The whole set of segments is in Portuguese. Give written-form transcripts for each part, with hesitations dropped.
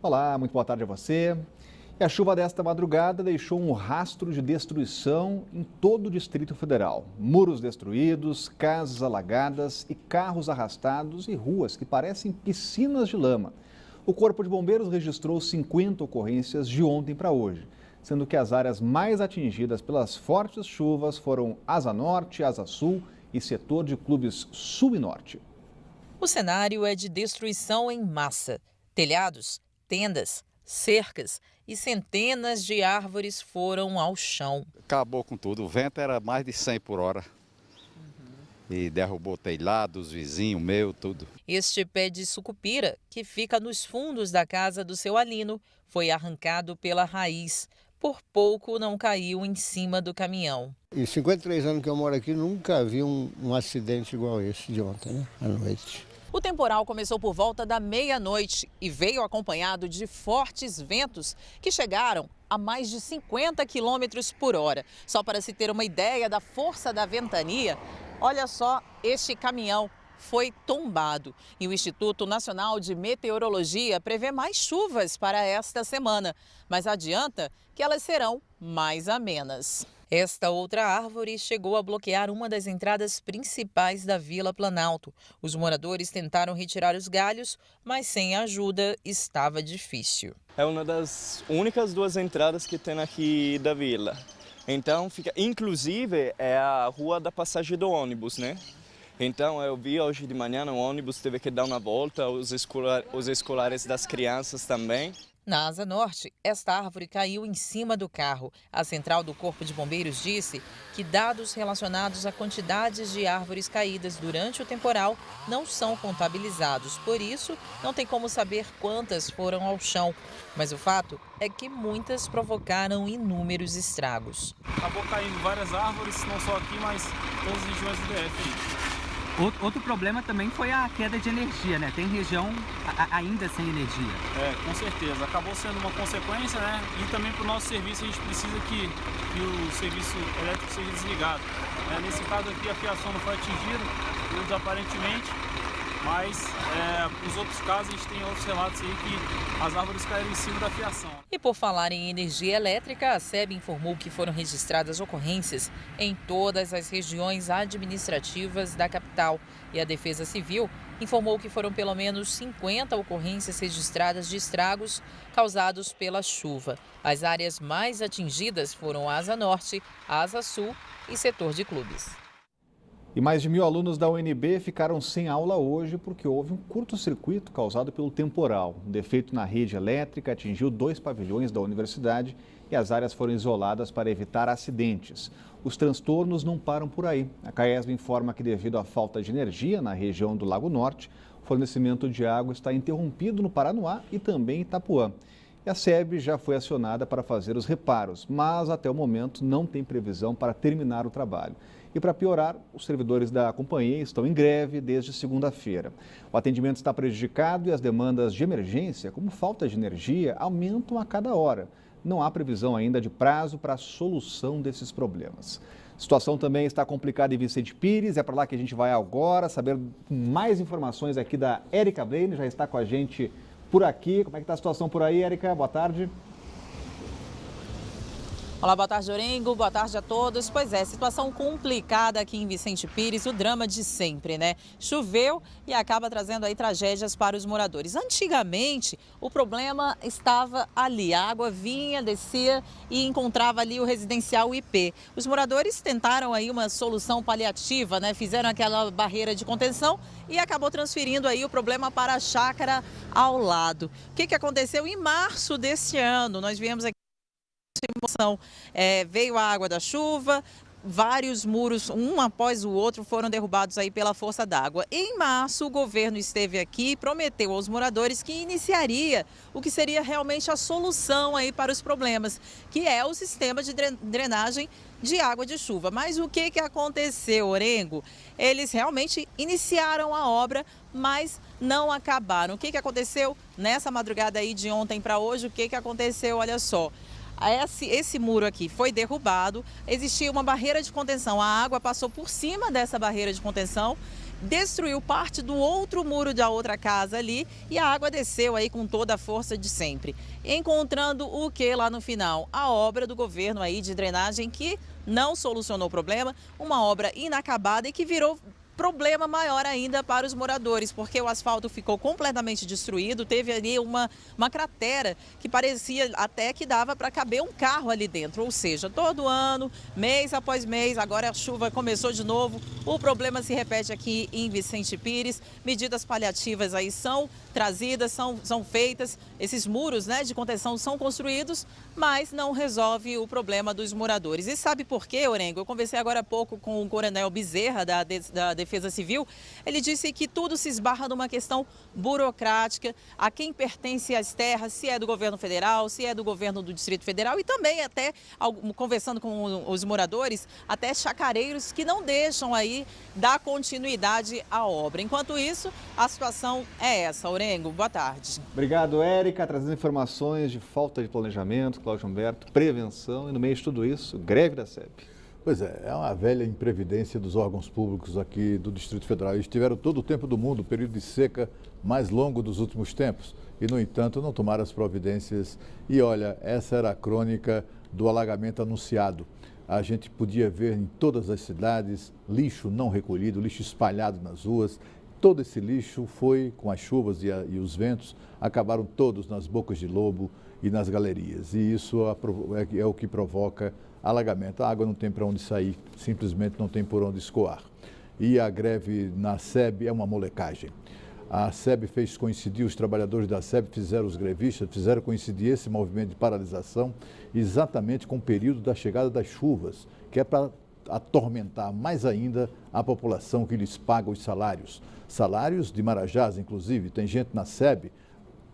Olá, muito boa tarde a você. E a chuva desta madrugada deixou um rastro de destruição em todo o Distrito Federal. Muros destruídos, casas alagadas e carros arrastados e ruas que parecem piscinas de lama. O Corpo de Bombeiros registrou 50 ocorrências de ontem para hoje, sendo que as áreas mais atingidas pelas fortes chuvas foram Asa Norte, Asa Sul e setor de clubes Sul e Norte. O cenário é de destruição em massa. Telhados, tendas, cercas e centenas de árvores foram ao chão. Acabou com tudo, o vento era mais de 100 por hora. E derrubou telhados, vizinho meu, tudo. Este pé de sucupira, que fica nos fundos da casa do seu Alino, foi arrancado pela raiz. Por pouco não caiu em cima do caminhão. Em 53 anos que eu moro aqui, nunca vi um acidente igual esse de ontem, né? À noite. O temporal começou por volta da meia-noite e veio acompanhado de fortes ventos que chegaram a mais de 50 quilômetros por hora. Só para se ter uma ideia da força da ventania, olha só, este caminhão foi tombado. E o Instituto Nacional de Meteorologia prevê mais chuvas para esta semana, mas adianta que elas serão mais amenas. Esta outra árvore chegou a bloquear uma das entradas principais da Vila Planalto. Os moradores tentaram retirar os galhos, mas sem ajuda estava difícil. É uma das únicas duas entradas que tem aqui da vila. Então, inclusive, é a rua da passagem do ônibus, né? Então, eu vi hoje de manhã no ônibus, teve que dar uma volta, os escolares das crianças também. Na Asa Norte, esta árvore caiu em cima do carro. A central do Corpo de Bombeiros disse que dados relacionados a quantidades de árvores caídas durante o temporal não são contabilizados. Por isso, não tem como saber quantas foram ao chão. Mas o fato é que muitas provocaram inúmeros estragos. Acabou caindo várias árvores, não só aqui, mas em todas as regiões do DF. Outro problema também foi a queda de energia, né? Tem região ainda sem energia. Com certeza. Acabou sendo uma consequência, né? E também para o nosso serviço a gente precisa que o serviço elétrico seja desligado. Nesse caso aqui a fiação não foi atingida, aparentemente, mas nos outros casos a gente tem outros relatos aí que as árvores caíram em cima da fiação. E por falar em energia elétrica, a SEB informou que foram registradas ocorrências em todas as regiões administrativas da capital. E a Defesa Civil informou que foram pelo menos 50 ocorrências registradas de estragos causados pela chuva. As áreas mais atingidas foram Asa Norte, Asa Sul e setor de clubes. E mais de 1.000 alunos da UNB ficaram sem aula hoje porque houve um curto-circuito causado pelo temporal. Um defeito na rede elétrica atingiu 2 pavilhões da universidade e as áreas foram isoladas para evitar acidentes. Os transtornos não param por aí. A CAESB informa que devido à falta de energia na região do Lago Norte, o fornecimento de água está interrompido no Paranoá e também em Itapuã. E a SEB já foi acionada para fazer os reparos, mas até o momento não tem previsão para terminar o trabalho. E para piorar, os servidores da companhia estão em greve desde segunda-feira. O atendimento está prejudicado e as demandas de emergência, como falta de energia, aumentam a cada hora. Não há previsão ainda de prazo para a solução desses problemas. A situação também está complicada em Vicente Pires, é para lá que a gente vai agora saber mais informações aqui da Érica Blaine, já está com a gente por aqui. Como é que está a situação por aí, Érica? Boa tarde. Olá, boa tarde, Orengo. Boa tarde a todos. Pois é, situação complicada aqui em Vicente Pires, o drama de sempre, né? Choveu e acaba trazendo aí tragédias para os moradores. Antigamente, o problema estava ali. A água vinha, descia e encontrava ali o residencial IP. Os moradores tentaram aí uma solução paliativa, né? Fizeram aquela barreira de contenção e acabou transferindo aí o problema para a chácara ao lado. O que aconteceu em março deste ano? Nós viemos aqui emoção. Veio a água da chuva, vários muros, um após o outro, foram derrubados aí pela força d'água. Em março, o governo esteve aqui e prometeu aos moradores que iniciaria o que seria realmente a solução aí para os problemas, que é o sistema de drenagem de água de chuva. Mas o que aconteceu, Orengo? Eles realmente iniciaram a obra, mas não acabaram. O que aconteceu nessa madrugada aí de ontem para hoje? O que aconteceu? Olha só. Esse muro aqui foi derrubado, existia uma barreira de contenção, a água passou por cima dessa barreira de contenção, destruiu parte do outro muro da outra casa ali e a água desceu aí com toda a força de sempre. Encontrando o que lá no final? A obra do governo aí de drenagem que não solucionou o problema, uma obra inacabada e que virou problema maior ainda para os moradores, porque o asfalto ficou completamente destruído, teve ali uma cratera que parecia até que dava para caber um carro ali dentro, ou seja, todo ano, mês após mês, agora a chuva começou de novo, o problema se repete aqui em Vicente Pires, medidas paliativas aí são trazidas, são feitas, esses muros, né, de contenção são construídos, mas não resolve o problema dos moradores. E sabe por quê, Orengo? Eu conversei agora há pouco com o coronel Bezerra, da Defesa Civil, ele disse que tudo se esbarra numa questão burocrática, a quem pertence as terras, se é do governo federal, se é do governo do Distrito Federal e também até, conversando com os moradores, até chacareiros que não deixam aí dar continuidade à obra. Enquanto isso, a situação é essa. Orengo, boa tarde. Obrigado, Érica, trazendo informações de falta de planejamento, Cláudio Humberto, prevenção e no meio de tudo isso, greve da SEB. Pois é uma velha imprevidência dos órgãos públicos aqui do Distrito Federal. Eles tiveram todo o tempo do mundo, o período de seca mais longo dos últimos tempos. E, no entanto, não tomaram as providências. E, olha, essa era a crônica do alagamento anunciado. A gente podia ver em todas as cidades lixo não recolhido, lixo espalhado nas ruas. Todo esse lixo foi, com as chuvas e os ventos, acabaram todos nas bocas de lobo e nas galerias. E isso é o que provoca alagamento. A água não tem para onde sair, simplesmente não tem por onde escoar. E a greve na SEB é uma molecagem. A SEB fez coincidir, os trabalhadores da SEB fizeram os grevistas, fizeram coincidir esse movimento de paralisação exatamente com o período da chegada das chuvas, que é para atormentar mais ainda a população que lhes paga os salários. Salários de Marajás, inclusive, tem gente na SEB,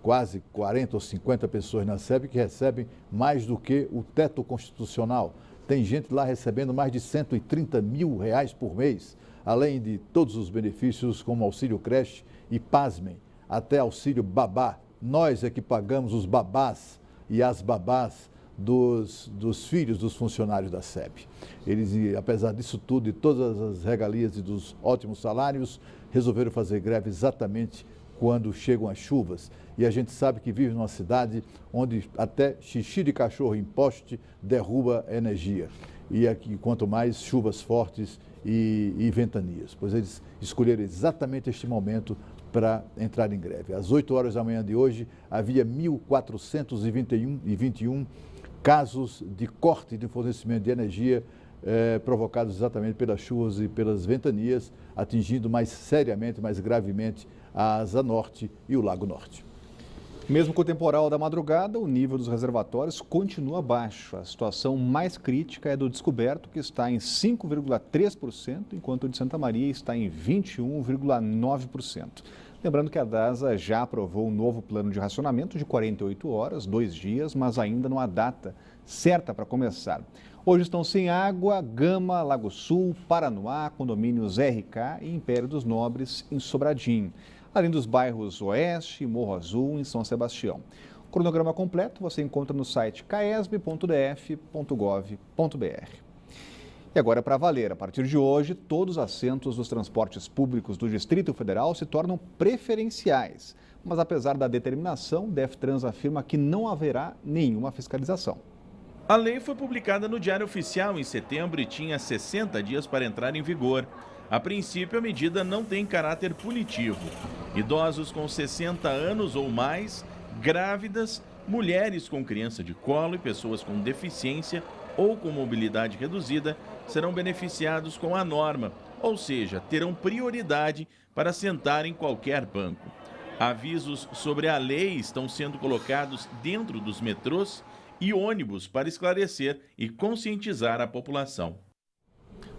quase 40 ou 50 pessoas na SEB que recebem mais do que o teto constitucional. Tem gente lá recebendo mais de R$130 mil por mês, além de todos os benefícios como auxílio creche e, pasmem, até auxílio babá. Nós é que pagamos os babás e as babás dos filhos dos funcionários da SEB. Eles, apesar disso tudo e todas as regalias e dos ótimos salários, resolveram fazer greve exatamente quando chegam as chuvas. E a gente sabe que vive numa cidade onde até xixi de cachorro em poste derruba energia. E aqui, quanto mais chuvas fortes e ventanias. Pois eles escolheram exatamente este momento para entrar em greve. Às 8 horas da manhã de hoje, havia 1.421 casos de corte de fornecimento de energia provocados exatamente pelas chuvas e pelas ventanias, atingindo mais seriamente, mais gravemente a Asa Norte e o Lago Norte. Mesmo com o temporal da madrugada, o nível dos reservatórios continua baixo. A situação mais crítica é do Descoberto, que está em 5,3%, enquanto o de Santa Maria está em 21,9%. Lembrando que a DASA já aprovou um novo plano de racionamento de 48 horas, 2 dias, mas ainda não há data certa para começar. Hoje estão sem água Gama, Lago Sul, Paranoá, condomínios RK e Império dos Nobres, em Sobradinho, além dos bairros Oeste e Morro Azul, em São Sebastião. O cronograma completo você encontra no site caesb.df.gov.br. E agora, para valer, a partir de hoje, todos os assentos dos transportes públicos do Distrito Federal se tornam preferenciais. Mas, apesar da determinação, o DEFTRANS afirma que não haverá nenhuma fiscalização. A lei foi publicada no Diário Oficial em setembro e tinha 60 dias para entrar em vigor. A princípio, a medida não tem caráter punitivo. Idosos com 60 anos ou mais, grávidas, mulheres com criança de colo e pessoas com deficiência ou com mobilidade reduzida serão beneficiados com a norma, ou seja, terão prioridade para sentar em qualquer banco. Avisos sobre a lei estão sendo colocados dentro dos metrôs e ônibus para esclarecer e conscientizar a população.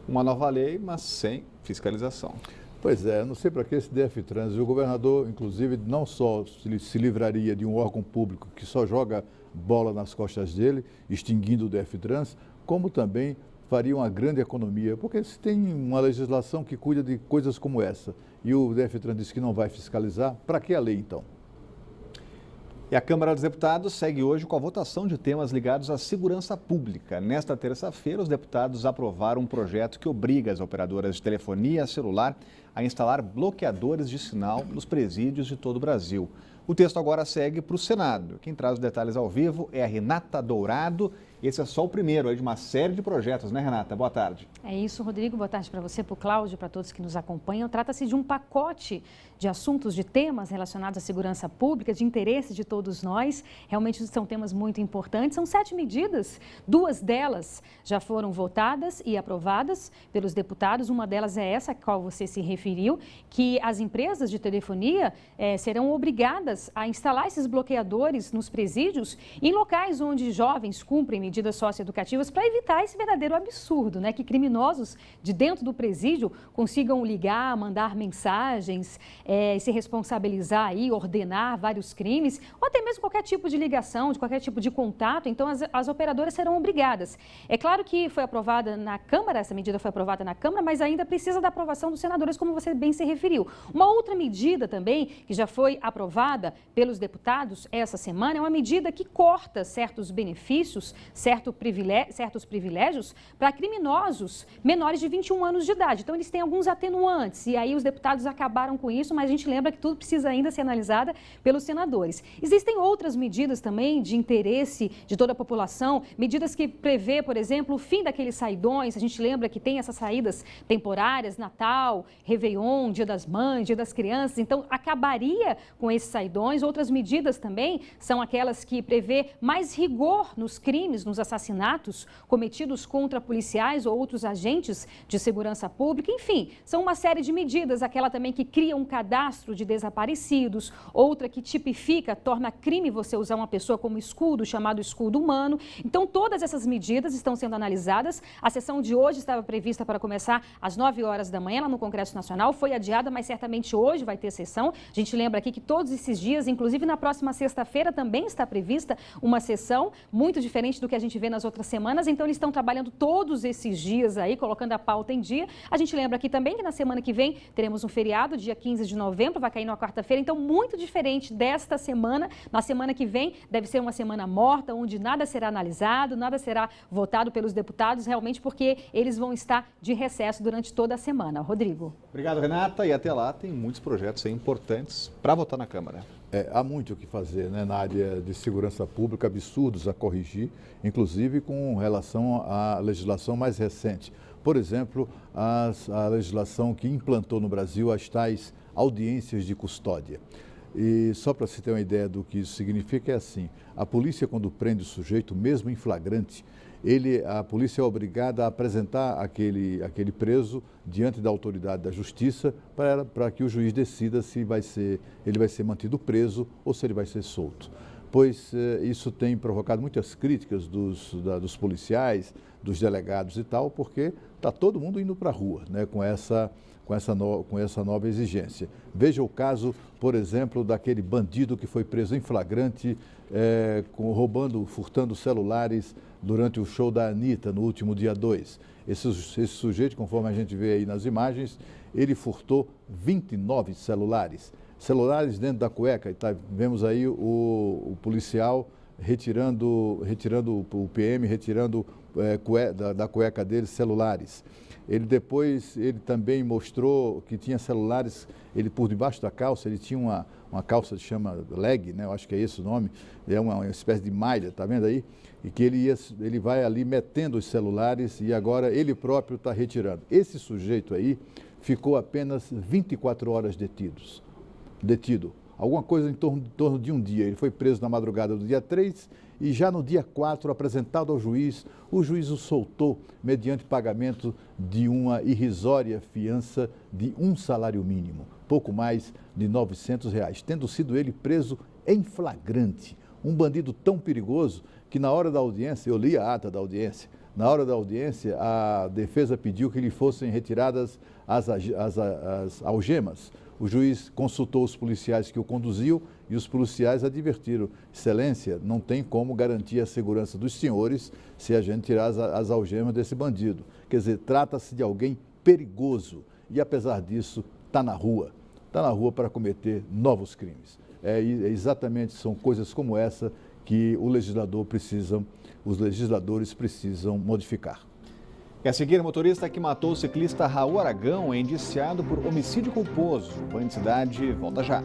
Uma nova lei, mas sem fiscalização. Pois é, não sei para que esse DEFTRANS. O governador, inclusive, não só se livraria de um órgão público que só joga bola nas costas dele, extinguindo o DEFTRANS, como também faria uma grande economia, porque se tem uma legislação que cuida de coisas como essa e o DEFTRANS diz que não vai fiscalizar, para que a lei então? E a Câmara dos Deputados segue hoje com a votação de temas ligados à segurança pública. Nesta terça-feira, os deputados aprovaram um projeto que obriga as operadoras de telefonia celular a instalar bloqueadores de sinal nos presídios de todo o Brasil. O texto agora segue para o Senado. Quem traz os detalhes ao vivo é a Renata Dourado. Esse é só o primeiro de uma série de projetos, né, Renata? Boa tarde. É isso, Rodrigo. Boa tarde para você, para o Cláudio, para todos que nos acompanham. Trata-se de um pacote de assuntos, de temas relacionados à segurança pública, de interesse de todos nós. Realmente são temas muito importantes. São 7 medidas. 2 delas já foram votadas e aprovadas pelos deputados. Uma delas é essa a qual você se referiu, que as empresas de telefonia serão obrigadas a instalar esses bloqueadores nos presídios em locais onde jovens cumprem medidas socioeducativas para evitar esse verdadeiro absurdo, né? Que criminosos de dentro do presídio consigam ligar, mandar mensagens, se responsabilizar aí, ordenar vários crimes, ou até mesmo qualquer tipo de ligação, de qualquer tipo de contato. Então, as operadoras serão obrigadas. É claro que foi aprovada na Câmara, essa medida foi aprovada na Câmara, mas ainda precisa da aprovação dos senadores, como você bem se referiu. Uma outra medida também, que já foi aprovada pelos deputados essa semana, é uma medida que corta certos benefícios, certos privilégios para criminosos menores de 21 anos de idade. Então, eles têm alguns atenuantes e aí os deputados acabaram com isso, mas a gente lembra que tudo precisa ainda ser analisado pelos senadores. Existem outras medidas também de interesse de toda a população, medidas que prevê, por exemplo, o fim daqueles saidões. A gente lembra que tem essas saídas temporárias, Natal, Réveillon, Dia das Mães, Dia das Crianças. Então, acabaria com esses saidões. Outras medidas também são aquelas que prevê mais rigor nos crimes, nos assassinatos cometidos contra policiais ou outros agentes de segurança pública. Enfim, são uma série de medidas. Aquela também que cria um cadastro de desaparecidos, outra que tipifica, torna crime você usar uma pessoa como escudo, chamado escudo humano. Então, todas essas medidas estão sendo analisadas. A sessão de hoje estava prevista para começar às 9 horas da manhã lá no Congresso Nacional. Foi adiada, mas certamente hoje vai ter sessão. A gente lembra aqui que todos esses dias, inclusive na próxima sexta-feira, também está prevista uma sessão muito diferente do que a gente vê nas outras semanas. Então, eles estão trabalhando todos esses dias aí, colocando a pauta em dia. A gente lembra aqui também que na semana que vem teremos um feriado, dia 15 de novembro, vai cair numa quarta-feira. Então, muito diferente desta semana. Na semana que vem deve ser uma semana morta, onde nada será analisado, nada será votado pelos deputados, realmente porque eles vão estar de recesso durante toda a semana. Rodrigo. Obrigado, Renata. E até lá tem muitos projetos aí importantes para votar na Câmara. Há muito o que fazer, né, na área de segurança pública, absurdos a corrigir, inclusive com relação à legislação mais recente. Por exemplo, a legislação que implantou no Brasil as tais audiências de custódia. E só para você ter uma ideia do que isso significa, é assim: a polícia, quando prende o sujeito, mesmo em flagrante, a polícia é obrigada a apresentar aquele preso diante da autoridade da justiça para que o juiz decida se ele vai ser mantido preso ou se ele vai ser solto. Pois isso tem provocado muitas críticas dos policiais, dos delegados e tal, porque está todo mundo indo para a rua, né, com essa nova exigência. Veja o caso, por exemplo, daquele bandido que foi preso em flagrante, furtando celulares durante o show da Anitta, no último dia 2. Esse sujeito, conforme a gente vê aí nas imagens, ele furtou 29 celulares. Celulares dentro da cueca. Vemos aí o policial retirando o PM, retirando da cueca dele celulares. Ele também mostrou que tinha celulares, ele por debaixo da calça, ele tinha uma calça que chama leg, né? Eu acho que é esse o nome, é uma espécie de malha, tá vendo aí? E que ele vai ali metendo os celulares e agora ele próprio está retirando. Esse sujeito aí ficou apenas 24 horas detido. Alguma coisa em torno de um dia. Ele foi preso na madrugada do dia 3 e já no dia 4, apresentado ao juiz, o juiz o soltou mediante pagamento de uma irrisória fiança de um salário mínimo, pouco mais de R$900, tendo sido ele preso em flagrante. Um bandido tão perigoso que na hora da audiência, eu li a ata da audiência, na hora da audiência a defesa pediu que lhe fossem retiradas as algemas. O juiz consultou os policiais que o conduziam e os policiais advertiram: Excelência, não tem como garantir a segurança dos senhores se a gente tirar as algemas desse bandido. Quer dizer, trata-se de alguém perigoso e, apesar disso, está na rua para cometer novos crimes. exatamente são coisas como essa que os legisladores precisam modificar. E a seguir, o motorista que matou o ciclista Raul Aragão é indiciado por homicídio culposo. O Banho de Cidade volta já.